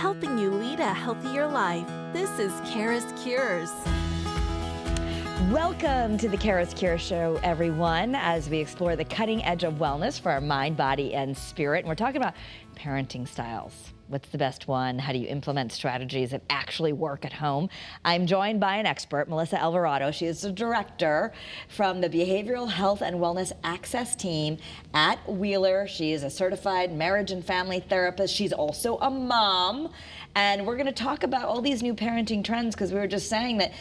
helping you lead a healthier life. This is CURES. Welcome to the CURES Show, everyone, as we explore the cutting edge of wellness for our mind, body, and spirit. And we're talking about parenting styles. What's the best one? How do you implement strategies that actually work at home? I'm joined by an expert, Melissa Alvarado. She is the director from the Behavioral Health and Wellness Access Team at Wheeler. She is a certified marriage and family therapist. She's also a mom. And we're going to talk about all these new parenting trends because we were just saying that,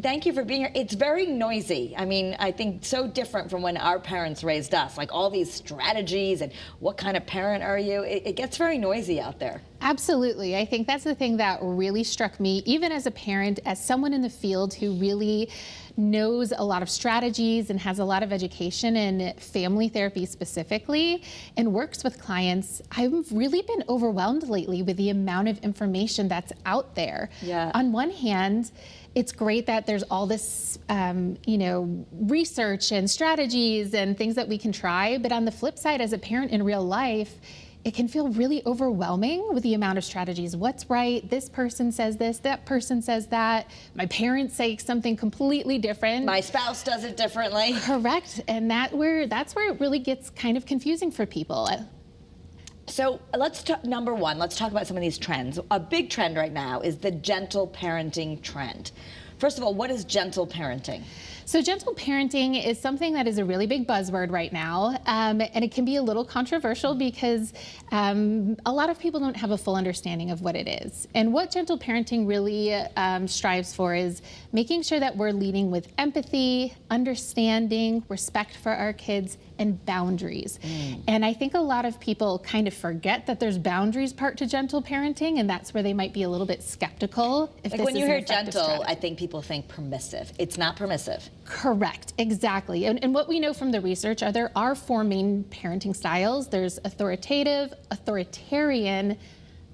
thank you for being here. It's very noisy. I mean, I think so different from when our parents raised us, like all these strategies and what kind of parent are you? It gets very noisy out there. Absolutely. I think that's the thing that really struck me, even as a parent, as someone in the field who really knows a lot of strategies and has a lot of education in family therapy specifically and works with clients. I've really been overwhelmed lately with the amount of information that's out there. Yeah. On one hand, it's great that there's all this, research and strategies and things that we can try. But on the flip side, as a parent in real life, it can feel really overwhelming with the amount of strategies. What's right? This person says this, that person says that. My parents say something completely different. My spouse does it differently. Correct. And that's where it really gets kind of confusing for people. So let's talk, number one, let's talk about some of these trends. A big trend right now is the gentle parenting trend. First of all, what is gentle parenting? So gentle parenting is something that is a really big buzzword right now, and it can be a little controversial because a lot of people don't have a full understanding of what it is. And what gentle parenting really strives for is making sure that we're leading with empathy, understanding, respect for our kids, and boundaries. And I think a lot of people kind of forget that there's boundaries part to gentle parenting, and that's where they might be a little bit skeptical. If like this when you is hear an effective gentle, strategy. I think people think permissive. It's not permissive. Correct, exactly. And what we know from the research are there are four main parenting styles. There's authoritative, authoritarian,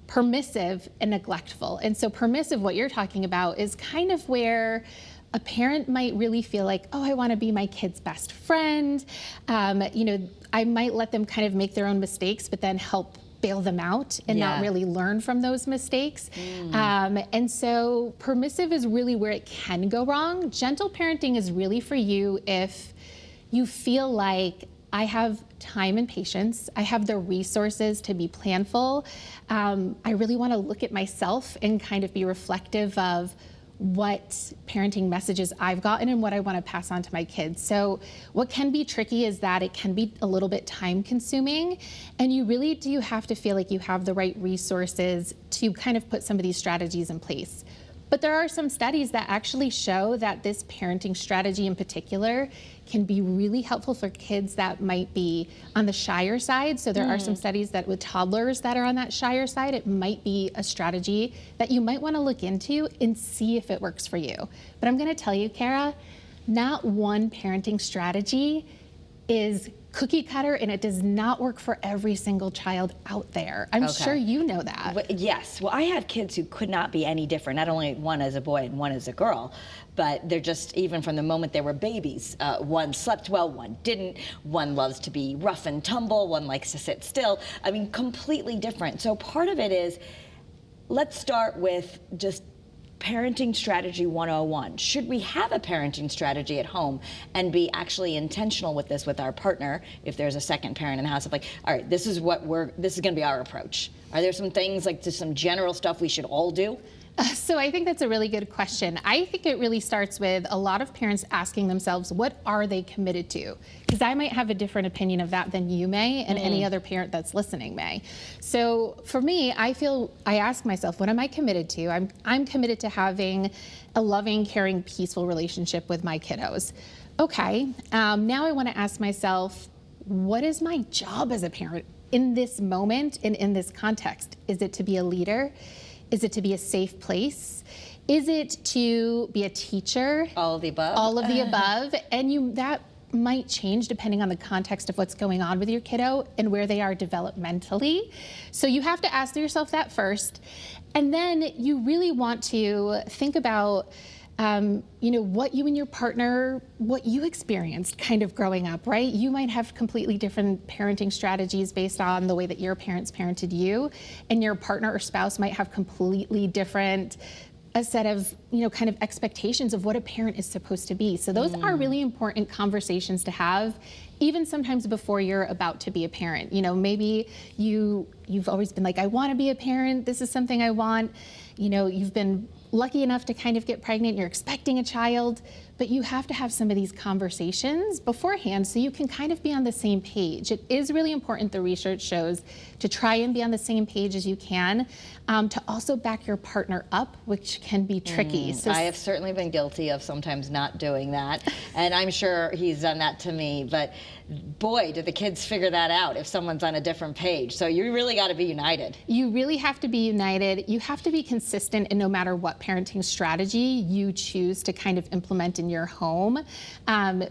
permissive, and neglectful. And so permissive, what you're talking about, is kind of where a parent might really feel like, oh, I want to be my kid's best friend. I might let them kind of make their own mistakes, but then help bail them out and not really learn from those mistakes. And so permissive is really where it can go wrong. Gentle parenting is really for you if you feel like I have time and patience, I have the resources to be planful. I really want to look at myself and kind of be reflective of what parenting messages I've gotten and what I want to pass on to my kids. So what can be tricky is that it can be a little bit time consuming, and you really do have to feel like you have the right resources to kind of put some of these strategies in place. But there are some studies that actually show that this parenting strategy in particular can be really helpful for kids that might be on the shyer side. So there are some studies that with toddlers that are on that shyer side, it might be a strategy that you might want to look into and see if it works for you. But I'm going to tell you, Kara, not one parenting strategy is cookie cutter, and it does not work for every single child out there. I'm sure you know that. Well, yes. Well, I have kids who could not be any different. Not only one as a boy and one as a girl, but they're just, even from the moment they were babies, one slept well, one didn't. One loves to be rough and tumble. One likes to sit still. I mean, completely different. So part of it is, let's start with just Parenting Strategy 101. Should we have a parenting strategy at home and be actually intentional with this with our partner if there's a second parent in the house of like, all right, this is going to be our approach? Are there some things, like just some general stuff we should all do? So I think that's a really good question. I think it really starts with a lot of parents asking themselves, what are they committed to? Because I might have a different opinion of that than you may, and any other parent that's listening may. So for me, I ask myself, what am I committed to? I'm committed to having a loving, caring, peaceful relationship with my kiddos. Okay, now I want to ask myself, what is my job as a parent in this moment and in this context? Is it to be a leader? Is it to be a safe place? Is it to be a teacher? All of the above. All of the above. And that might change depending on the context of what's going on with your kiddo and where they are developmentally. So you have to ask yourself that first. And then you really want to think about what you and your partner, what you experienced kind of growing up, right? You might have completely different parenting strategies based on the way that your parents parented you, and your partner or spouse might have completely different a set of, kind of expectations of what a parent is supposed to be. So those are really important conversations to have, even sometimes before you're about to be a parent. Maybe you've always been like, I want to be a parent. This is something I want. You've been lucky enough to kind of get pregnant. You're expecting a child, but you have to have some of these conversations beforehand so you can kind of be on the same page. It is really important, the research shows, to try and be on the same page as you can, to also back your partner up, which can be tricky. So I have certainly been guilty of sometimes not doing that, and I'm sure he's done that to me, but boy, do the kids figure that out if someone's on a different page. So you really got to be united. You really have to be united. You have to be consistent in no matter what parenting strategy you choose to kind of implement in your home.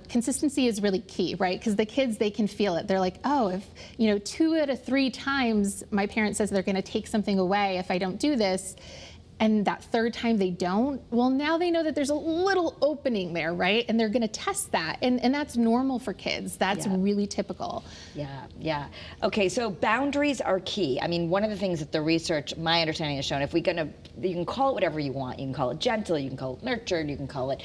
Consistency is really key, right? Because the kids, they can feel it. They're like, oh, if 2 out of 3 times my parent says they're going to take something away if I don't do this, and that 3rd time they don't, well, now they know that there's a little opening there, right? And they're gonna test that. And that's normal for kids. That's really typical. Yeah. Okay, so boundaries are key. I mean, one of the things that the research, my understanding has shown, you can call it whatever you want. You can call it gentle, you can call it nurtured, you can call it,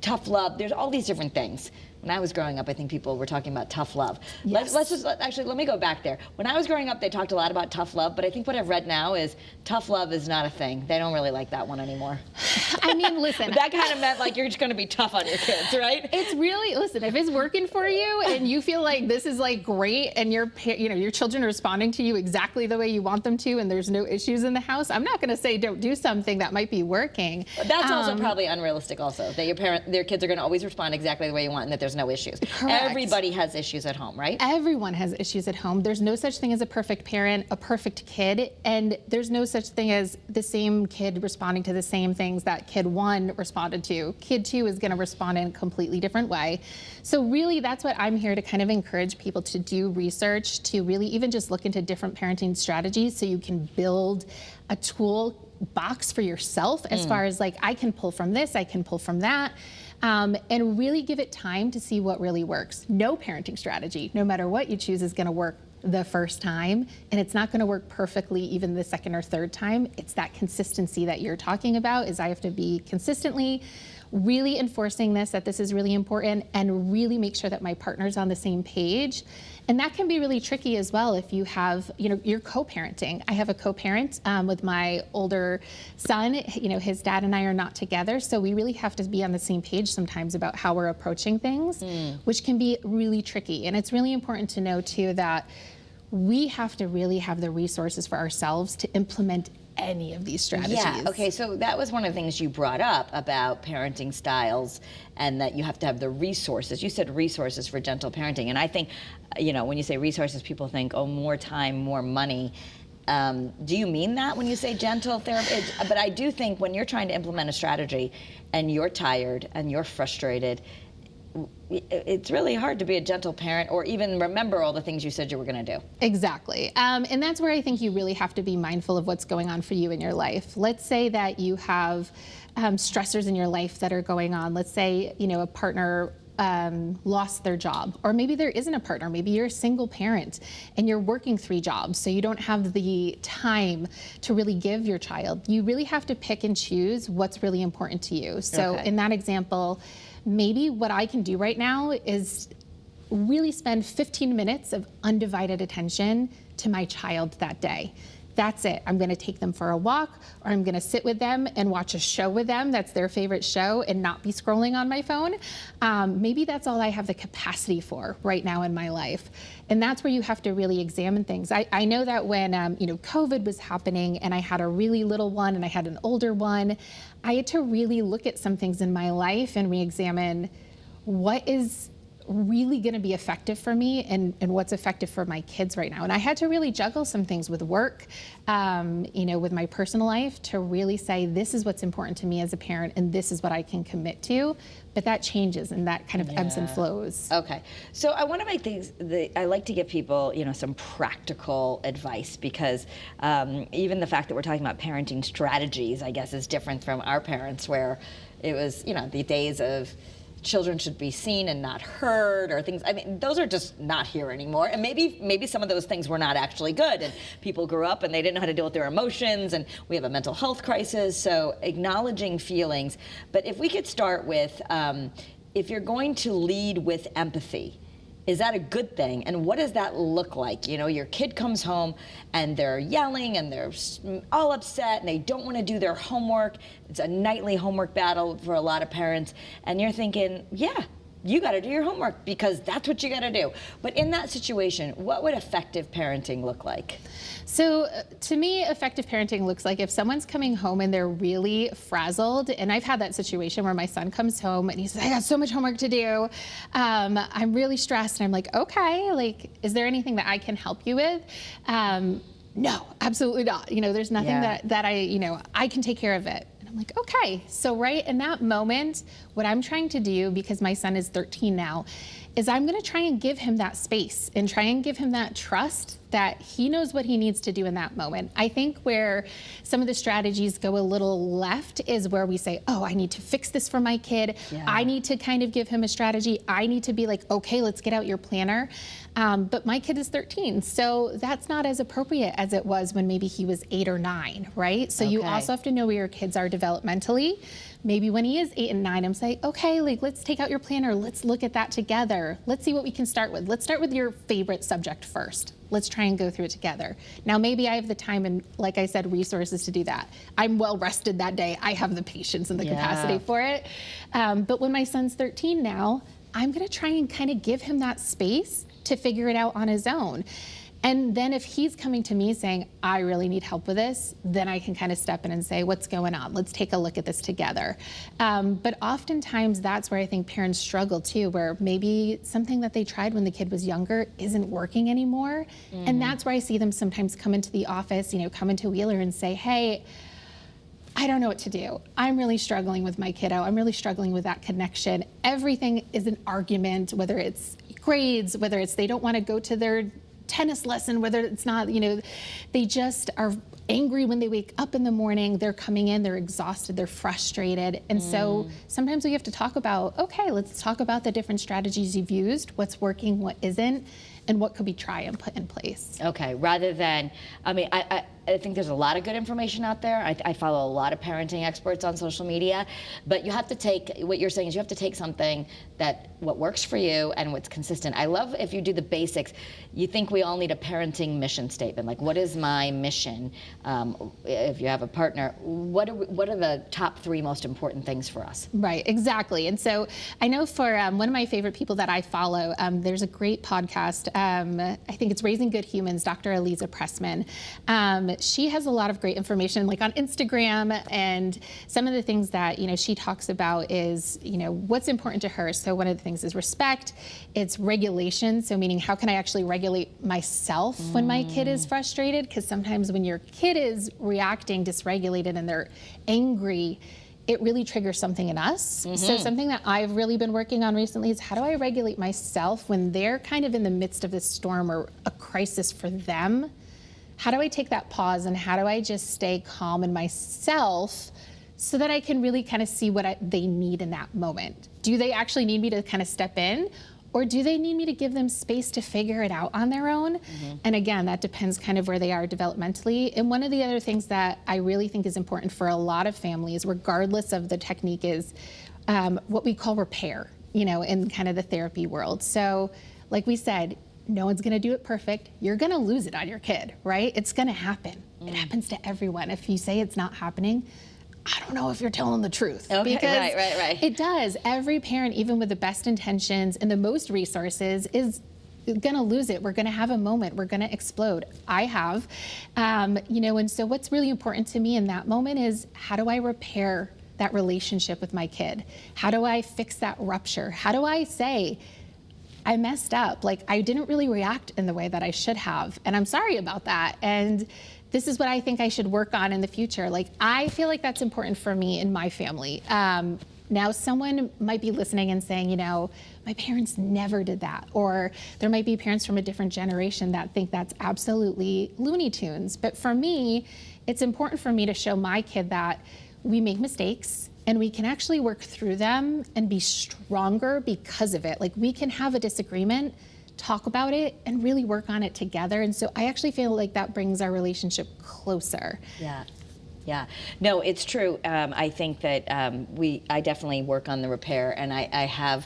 tough love. There's all these different things. When I was growing up, I think people were talking about tough love. Yes. Let me go back there. When I was growing up, they talked a lot about tough love, but I think what I've read now is tough love is not a thing. They don't really like that one anymore. I mean, listen. That kind of meant like you're just going to be tough on your kids, right? It's really, listen, if it's working for you and you feel like this is like great and your children are responding to you exactly the way you want them to and there's no issues in the house, I'm not going to say don't do something that might be working. But that's also probably unrealistic also, that their kids are going to always respond exactly the way you want and that there's no issues. Correct. Everybody has issues at home, right? Everyone has issues at home. There's no such thing as a perfect parent, a perfect kid, and there's no such thing as the same kid responding to the same things that kid 1 responded to. Kid 2 is going to respond in a completely different way. So really, that's what I'm here to kind of encourage people to do research, to really even just look into different parenting strategies so you can build a tool box for yourself as far as like, I can pull from this, I can pull from that. And really give it time to see what really works. No parenting strategy, no matter what you choose, is going to work the first time, and it's not going to work perfectly even the 2nd or 3rd time. It's that consistency that you're talking about, is I have to be consistently really enforcing this, that this is really important, and really make sure that my partner's on the same page. And that can be really tricky as well if you have, you're co-parenting. I have a co-parent with my older son. His dad and I are not together, so we really have to be on the same page sometimes about how we're approaching things, which can be really tricky. And it's really important to know too that we have to really have the resources for ourselves to implement any of these strategies. Yeah, okay, so that was one of the things you brought up about parenting styles and that you have to have the resources. You said resources for gentle parenting, and I think, when you say resources, people think, oh, more time, more money. Do you mean that when you say gentle therapy? But I do think when you're trying to implement a strategy and you're tired and you're frustrated, it's really hard to be a gentle parent or even remember all the things you said you were going to do. Exactly. And that's where I think you really have to be mindful of what's going on for you in your life. Let's say that you have stressors in your life that are going on. Let's say, a partner lost their job, or maybe there isn't a partner. Maybe you're a single parent and you're working 3 jobs, so you don't have the time to really give your child. You really have to pick and choose what's really important to you. So in that example, maybe what I can do right now is really spend 15 minutes of undivided attention to my child that day. That's it. I'm going to take them for a walk, or I'm going to sit with them and watch a show with them that's their favorite show and not be scrolling on my phone. Maybe that's all I have the capacity for right now in my life. And that's where you have to really examine things. I know that when COVID was happening and I had a really little one and I had an older one, I had to really look at some things in my life and re-examine what is really going to be effective for me and what's effective for my kids right now. And I had to really juggle some things with work, with my personal life to really say, this is what's important to me as a parent and this is what I can commit to. But that changes and that kind of ebbs and flows. Okay. So I want to make things, I like to give people, some practical advice because even the fact that we're talking about parenting strategies, I guess, is different from our parents where it was, the days of children should be seen and not heard or things. I mean, those are just not here anymore. And maybe some of those things were not actually good. And people grew up and they didn't know how to deal with their emotions. And we have a mental health crisis. So acknowledging feelings. But if we could start with, if you're going to lead with empathy, is that a good thing? And what does that look like? Your kid comes home and they're yelling and they're all upset and they don't want to do their homework. It's a nightly homework battle for a lot of parents. And you're thinking, yeah, you got to do your homework because that's what you got to do. But in that situation, what would effective parenting look like? So to me, effective parenting looks like if someone's coming home and they're really frazzled, and I've had that situation where my son comes home and he says, I got so much homework to do. I'm really stressed. And I'm like, okay, is there anything that I can help you with? No, absolutely not. There's nothing that I can take care of it. I'm like, okay. So right in that moment, what I'm trying to do, because my son is 13 now, is I'm going to try and give him that space and try and give him that trust that he knows what he needs to do in that moment. I think where some of the strategies go a little left is where we say, oh, I need to fix this for my kid. Yeah. I need to kind of give him a strategy. I need to be like, okay, let's get out your planner. But my kid is 13, so that's not as appropriate as it was when maybe he was 8 or 9, right? So you also have to know where your kids are developmentally. Maybe when he is 8 and 9, I'm saying, okay, let's take out your planner. Let's look at that together. Let's see what we can start with. Let's start with your favorite subject first. Let's try and go through it together. Now, maybe I have the time and, like I said, resources to do that. I'm well rested that day. I have the patience and the capacity for it. But when my son's 13 now, I'm going to try and kind of give him that space to figure it out on his own. And then if he's coming to me saying, I really need help with this, then I can kind of step in and say, what's going on? Let's take a look at this together. But oftentimes that's where I think parents struggle too, where maybe something that they tried when the kid was younger isn't working anymore. And that's where I see them sometimes come into the office, come into Wheeler and say, hey, I don't know what to do. I'm really struggling with my kiddo. I'm really struggling with that connection. Everything is an argument, whether it's grades, whether it's they don't want to go to their tennis lesson, whether it's not, they just are angry when they wake up in the morning. They're coming in, they're exhausted, they're frustrated. And so sometimes we have to talk about, okay, let's talk about the different strategies you've used, what's working, what isn't, and what could we try and put in place. Okay, rather than, I think there's a lot of good information out there. I follow a lot of parenting experts on social media, but you have to take, what you're saying is you have to take something what works for you and what's consistent. I love if you do the basics. You think we all need a parenting mission statement, like what is my mission? If you have a partner, what are the top 3 most important things for us? Right, exactly. And so I know for one of my favorite people that I follow, there's a great podcast, I think it's Raising Good Humans, Dr. Eliza Pressman. She has a lot of great information like on Instagram, and some of the things that, she talks about is, what's important to her. So one of the things is respect, it's regulation. So meaning how can I actually regulate myself when my kid is frustrated? Because sometimes when your kid is reacting dysregulated and they're angry, it really triggers something in us. So something that I've really been working on recently is how do I regulate myself when they're kind of in the midst of this storm or a crisis for them? How do I take that pause and how do I just stay calm in myself so that I can really kind of see what they need in that moment? Do they actually need me to kind of step in, or do they need me to give them space to figure it out on their own? And again, that depends kind of where they are developmentally. And one of the other things that I really think is important for a lot of families, regardless of the technique, is what we call repair, in kind of the therapy world. So like we said, no one's gonna do it perfect. You're gonna lose it on your kid, right? It's gonna happen. It happens to everyone. If you say it's not happening, I don't know if you're telling the truth. Okay, because right. It does. Every parent, even with the best intentions and the most resources, is gonna lose it. We're gonna have a moment. We're gonna explode. I have, and so what's really important to me in that moment is how do I repair that relationship with my kid? How do I fix that rupture? How do I say, I messed up. Like, I didn't really react in the way that I should have. And I'm sorry about that. And this is what I think I should work on in the future. Like, I feel like that's important for me and my family. Now, someone might be listening and saying, you know, my parents never did that. Or there might be parents from a different generation that think that's absolutely Looney Tunes. But for me, it's important for me to show my kid that we make mistakes and we can actually work through them and be stronger because of it. Like, we can have a disagreement, talk about it, and really work on it together. And so I actually feel like that brings our relationship closer. Yeah. Yeah, no, it's true. I think that I definitely work on the repair, and I have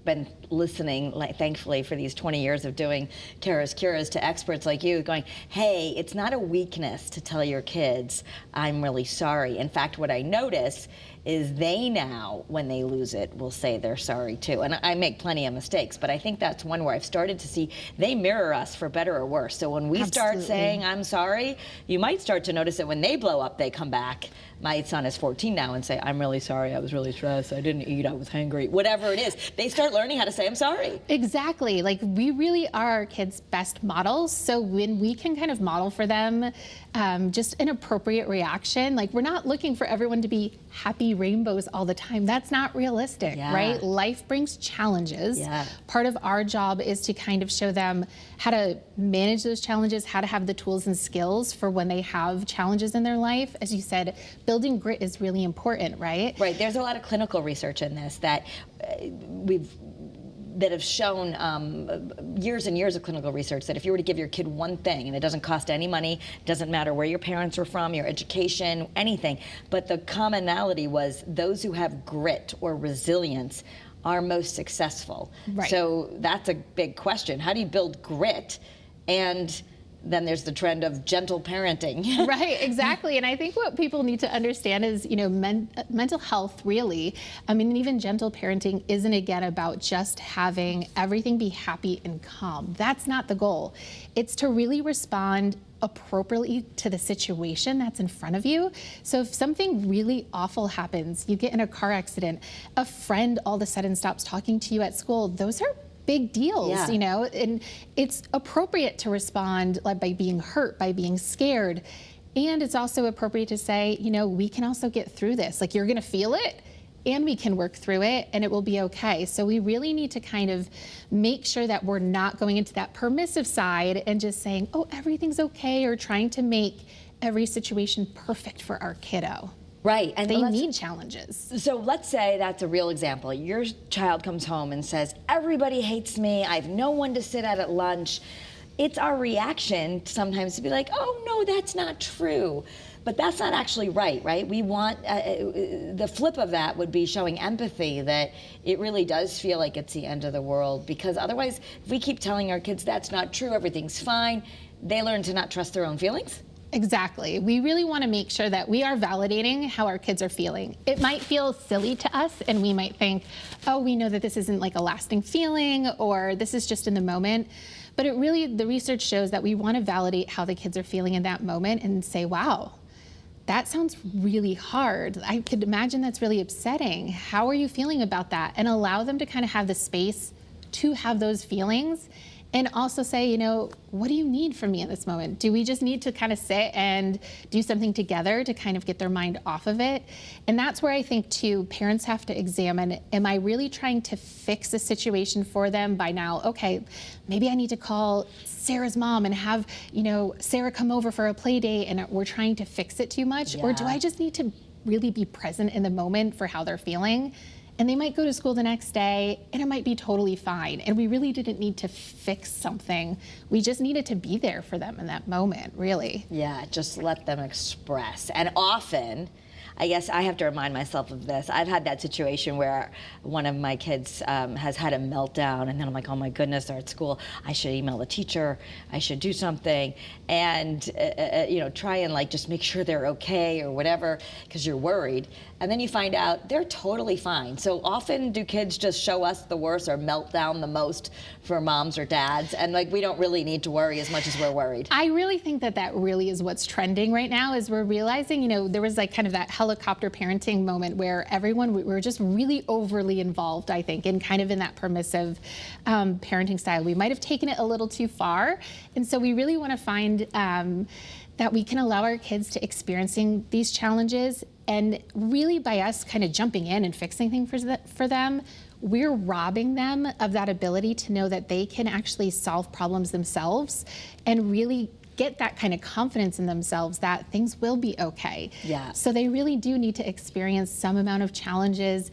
been listening, thankfully, for these 20 years of doing CURES to experts like you going, hey, it's not a weakness to tell your kids, I'm really sorry. In fact, what I notice is they now, when they lose it, will say they're sorry too. And I make plenty of mistakes, but I think that's one where I've started to see they mirror us for better or worse. So when we start saying, I'm sorry, you might start to notice that when they blow up, they come back. My son is 14 now and say, I'm really sorry, I was really stressed, I didn't eat, I was hungry, whatever it is. They start learning how to say, I'm sorry. Exactly. Like, we really are our kids' best models. So when we can kind of model for them just an appropriate reaction, like, we're not looking for everyone to be happy rainbows all the time. That's not realistic, right? Life brings challenges. Part of our job is to kind of show them how to manage those challenges, how to have the tools and skills for when they have challenges in their life. As you said, building grit is really important, right? Right. There's a lot of clinical research in this that that have shown years and years of clinical research that if you were to give your kid one thing, and it doesn't cost any money, doesn't matter where your parents were from, your education, anything, but the commonality was those who have grit or resilience are most successful. Right. So that's a big question. How do you build grit? And then there's the trend of gentle parenting. Right, exactly. And I think what people need to understand is, you know, mental health really, I mean, even gentle parenting isn't, again, about just having everything be happy and calm. That's not the goal. It's to really respond appropriately to the situation that's in front of you. So if something really awful happens, you get in a car accident, a friend all of a sudden stops talking to you at school, those are big deals, you know, and it's appropriate to respond by being hurt, by being scared. And it's also appropriate to say, you know, we can also get through this. Like, you're going to feel it and we can work through it and it will be okay. So we really need to kind of make sure that we're not going into that permissive side and just saying, oh, everything's okay, or trying to make every situation perfect for our kiddo. Right. And they need challenges. So let's say that's a real example. Your child comes home and says, everybody hates me, I have no one to sit at lunch. It's our reaction sometimes to be like, oh, no, that's not true. But that's not actually right? We want, the flip of that would be showing empathy, that it really does feel like it's the end of the world, because otherwise, if we keep telling our kids that's not true, everything's fine, they learn to not trust their own feelings. Exactly. We really want to make sure that we are validating how our kids are feeling. It might feel silly to us, and we might think, oh, we know that this isn't like a lasting feeling, or this is just in the moment. But it really, the research shows that we want to validate how the kids are feeling in that moment and say, wow, that sounds really hard. I could imagine that's really upsetting. How are you feeling about that? And allow them to kind of have the space to have those feelings. And also say, you know, what do you need from me in this moment? Do we just need to kind of sit and do something together to kind of get their mind off of it? And that's where I think, too, parents have to examine, am I really trying to fix a situation for them by now, okay, maybe I need to call Sarah's mom and have, you know, Sarah come over for a play date, and we're trying to fix it too much? Or do I just need to really be present in the moment for how they're feeling? And they might go to school the next day and it might be totally fine. And we really didn't need to fix something. We just needed to be there for them in that moment, really. Yeah, just let them express. And often, I guess I have to remind myself of this. I've had that situation where one of my kids has had a meltdown, and then I'm like, oh my goodness, they're at school. I should email the teacher. I should do something. And, you know, try and like just make sure they're okay or whatever, because you're worried. And then you find out they're totally fine. So often do kids just show us the worst or melt down the most for moms or dads? And like, we don't really need to worry as much as we're worried. I really think that that really is what's trending right now, is we're realizing, you know, there was like kind of that helicopter parenting moment where we were just really overly involved, I think, and kind of in that permissive parenting style. We might have taken it a little too far. And so we really want to find that we can allow our kids to experiencing these challenges, and really by us kind of jumping in and fixing things for them, we're robbing them of that ability to know that they can actually solve problems themselves and really get that kind of confidence in themselves that things will be okay. Yeah. So they really do need to experience some amount of challenges,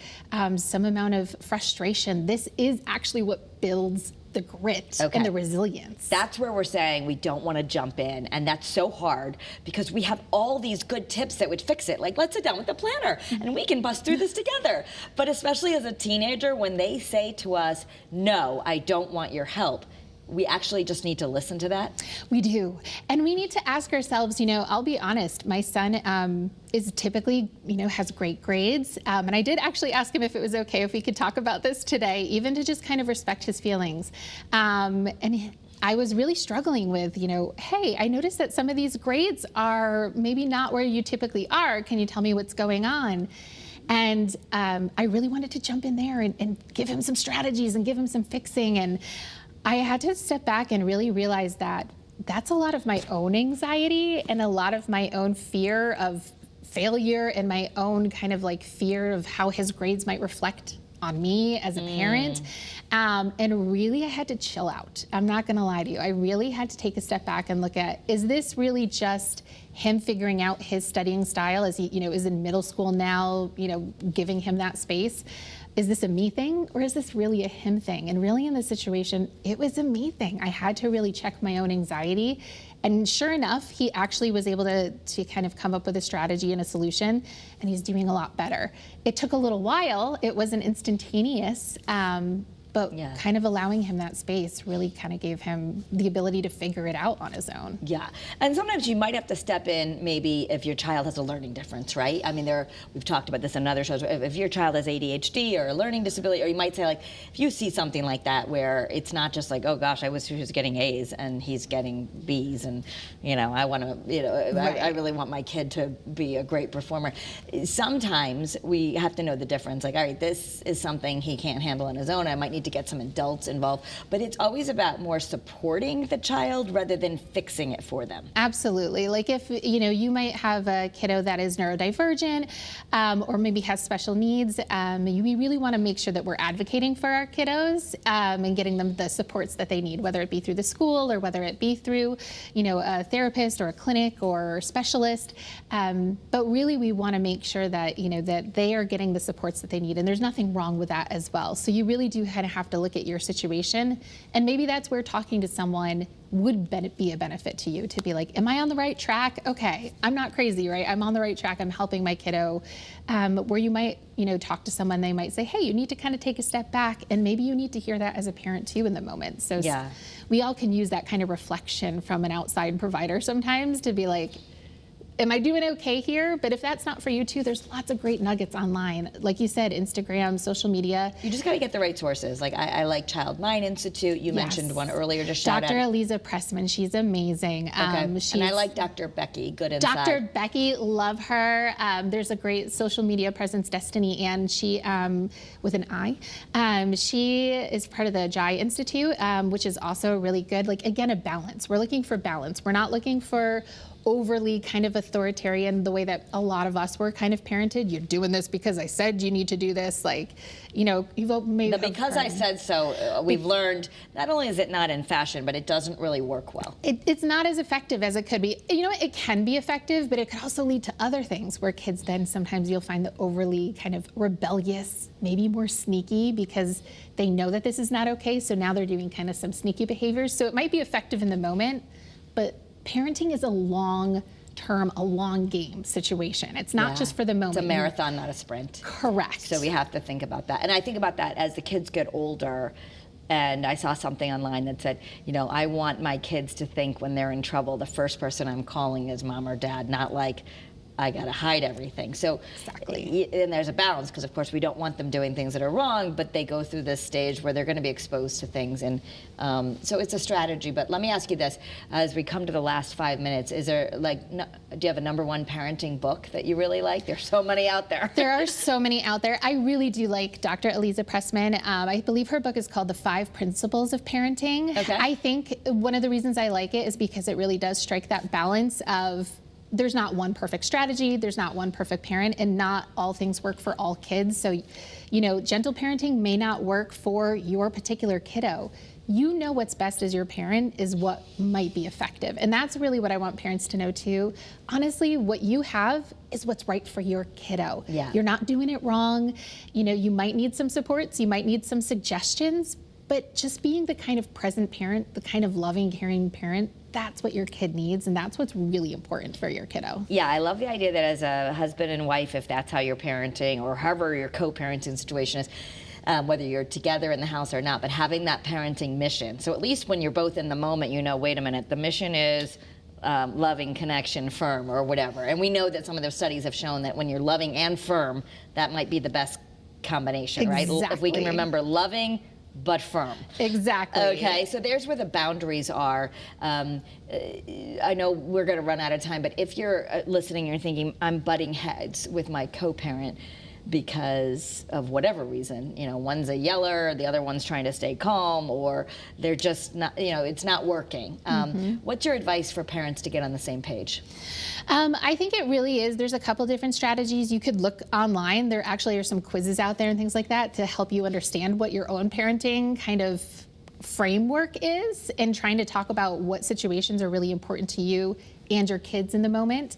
some amount of frustration. This is actually what builds the grit and the resilience. That's where we're saying we don't want to jump in, and that's so hard because we have all these good tips that would fix it. Like, let's sit down with the planner and we can bust through this together. But especially as a teenager, when they say to us, no, I don't want your help, we actually just need to listen to that? We do. And we need to ask ourselves, I'll be honest, my son is typically, has great grades. And I did actually ask him if it was okay if we could talk about this today, even to just kind of respect his feelings. I was really struggling with, hey, I noticed that some of these grades are maybe not where you typically are. Can you tell me what's going on? And I really wanted to jump in there and give him some strategies and give him some fixing. And I had to step back and really realize that that's a lot of my own anxiety and a lot of my own fear of failure and my own kind of like fear of how his grades might reflect on me as a parent. And really I had to chill out. I'm not gonna lie to you. I really had to take a step back and look at, is this really just him figuring out his studying style as he, is in middle school now, giving him that space? Is this a me thing or is this really a him thing? And really in this situation, it was a me thing. I had to really check my own anxiety. And sure enough, he actually was able to kind of come up with a strategy and a solution, and he's doing a lot better. It took a little while. It wasn't instantaneous. But kind of allowing him that space really kind of gave him the ability to figure it out on his own. Yeah, and sometimes you might have to step in maybe if your child has a learning difference, right? I mean, we've talked about this in other shows. If your child has ADHD or a learning disability, or you might say like, if you see something like that where it's not just like, oh gosh, I wish he was getting A's and he's getting B's, and I want to, Right. I really want my kid to be a great performer. Sometimes we have to know the difference. Like, all right, this is something he can't handle on his own. I might need to get some adults involved, but it's always about more supporting the child rather than fixing it for them. Absolutely. Like if, you might have a kiddo that is neurodivergent or maybe has special needs, we really want to make sure that we're advocating for our kiddos and getting them the supports that they need, whether it be through the school or whether it be through, a therapist or a clinic or specialist. But really we want to make sure that, that they are getting the supports that they need, and there's nothing wrong with that as well. So you really do kind of have to look at your situation, and maybe that's where talking to someone would be a benefit to you, to be like, am I on the right track? Okay, I'm not crazy, right? I'm on the right track. I'm helping my kiddo. Where you might, talk to someone, they might say, hey, you need to kind of take a step back, and maybe you need to hear that as a parent too in the moment. So we all can use that kind of reflection from an outside provider sometimes to be like, am I doing okay here? But if that's not for you too, there's lots of great nuggets online. Like you said, Instagram, social media. You just got to get the right sources. Like I like Child Mind Institute. You mentioned one earlier. Just shout out. Dr. Eliza Pressman, she's amazing. Okay. And I like Dr. Becky, Good Inside. Dr. Becky, love her. There's a great social media presence, Destiny, and she, with an I, she is part of the JAI Institute, which is also really good. Like, again, a balance. We're looking for balance. We're not looking for overly kind of authoritarian, the way that a lot of us were kind of parented. You're doing this because I said you need to do this. Like, you've maybe because I said so, we've learned not only is it not in fashion, but it doesn't really work well. It's not as effective as it could be. It can be effective, but it could also lead to other things where kids then sometimes you'll find the overly kind of rebellious, maybe more sneaky because they know that this is not okay. So now they're doing kind of some sneaky behaviors. So it might be effective in the moment, but parenting is a long game situation. It's not just for the moment. It's a marathon, not a sprint. Correct. So we have to think about that. And I think about that as the kids get older. And I saw something online that said, I want my kids to think when they're in trouble, the first person I'm calling is mom or dad, not like, I gotta hide everything. So, Exactly. and there's a balance, because of course we don't want them doing things that are wrong, but they go through this stage where they're gonna be exposed to things. And so it's a strategy. But let me ask you this, as we come to the last 5 minutes, is there like, do you have a #1 parenting book that you really like? There's so many out there. There are so many out there. I really do like Dr. Eliza Pressman. I believe her book is called The 5 Principles of Parenting. Okay. I think one of the reasons I like it is because it really does strike that balance of there's not one perfect strategy, there's not one perfect parent, and not all things work for all kids. So, you know, gentle parenting may not work for your particular kiddo. You know what's best as your parent is what might be effective. And that's really what I want parents to know too. Honestly, what you have is what's right for your kiddo. Yeah. You're not doing it wrong. You know, you might need some supports, you might need some suggestions, but just being the kind of present parent, the kind of loving, caring parent, that's what your kid needs, and that's what's really important for your kiddo. Yeah, I love the idea that as a husband and wife, if that's how you're parenting, or however your co-parenting situation is, whether you're together in the house or not, but having that parenting mission. So at least when you're both in the moment, you know, wait a minute, the mission is loving, connection, firm, or whatever. And we know that some of those studies have shown that when you're loving and firm, that might be the best combination, right? If we can remember loving, but firm. Exactly. Okay, so there's where the boundaries are. I know we're going to run out of time, but if you're listening and you're thinking, I'm butting heads with my co-parent because of whatever reason, you know, one's a yeller, the other one's trying to stay calm, or they're just not, you know, it's not working. What's your advice for parents to get on the same page? I think it really is. There's a couple different strategies. You could look online. There actually are some quizzes out there and things like that to help you understand what your own parenting kind of framework is, and trying to talk about what situations are really important to you and your kids in the moment.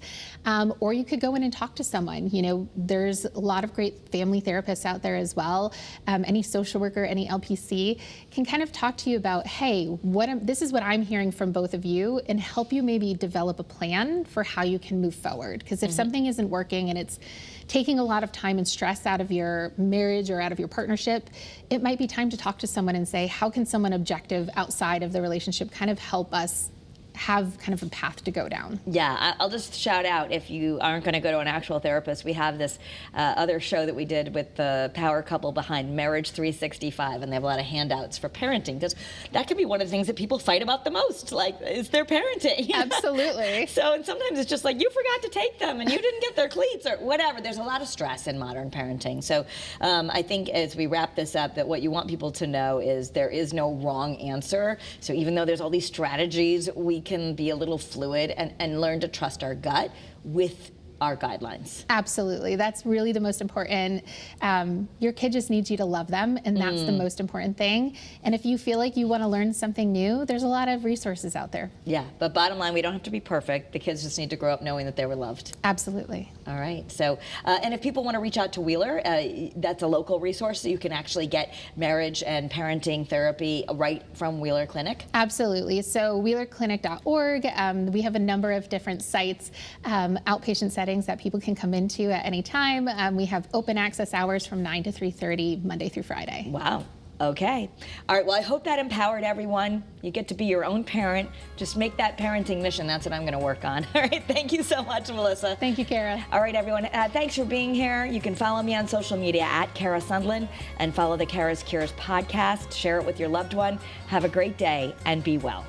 Or you could go in and talk to someone. You know, there's a lot of great family therapists out there as well. Any social worker, any LPC can kind of talk to you about, hey, this is what I'm hearing from both of you, and help you maybe develop a plan for how you can move forward. Because if something isn't working and it's taking a lot of time and stress out of your marriage or out of your partnership, it might be time to talk to someone and say, how can someone objective outside of the relationship kind of help us have kind of a path to go down? Yeah, I'll just shout out, if you aren't going to go to an actual therapist, we have this other show that we did with the power couple behind Marriage 365, and they have a lot of handouts for parenting, because that could be one of the things that people fight about the most, like, is their parenting. Absolutely. So, and sometimes it's just like, you forgot to take them and you didn't get their cleats or whatever. There's a lot of stress in modern parenting. So I think as we wrap this up, that what you want people to know is there is no wrong answer. So even though there's all these strategies, we can be a little fluid and learn to trust our gut with our guidelines. Absolutely. That's really the most important. Your kid just needs you to love them, and that's the most important thing. And if you feel like you want to learn something new, there's a lot of resources out there. Yeah, but bottom line, we don't have to be perfect. The kids just need to grow up knowing that they were loved. Absolutely. All right. So, and if people want to reach out to Wheeler, that's a local resource, so you can actually get marriage and parenting therapy right from Wheeler Clinic. Absolutely. So wheelerclinic.org. We have a number of different sites, outpatient settings that people can come into at any time. We have open access hours from 9 to 3:30, Monday through Friday. Wow. Okay. All right. Well, I hope that empowered everyone. You get to be your own parent. Just make that parenting mission. That's what I'm going to work on. All right. Thank you so much, Melissa. Thank you, Kara. All right, everyone. Thanks for being here. You can follow me on social media at Kara Sundlin, and follow the Kara's Cures podcast. Share it with your loved one. Have a great day and be well.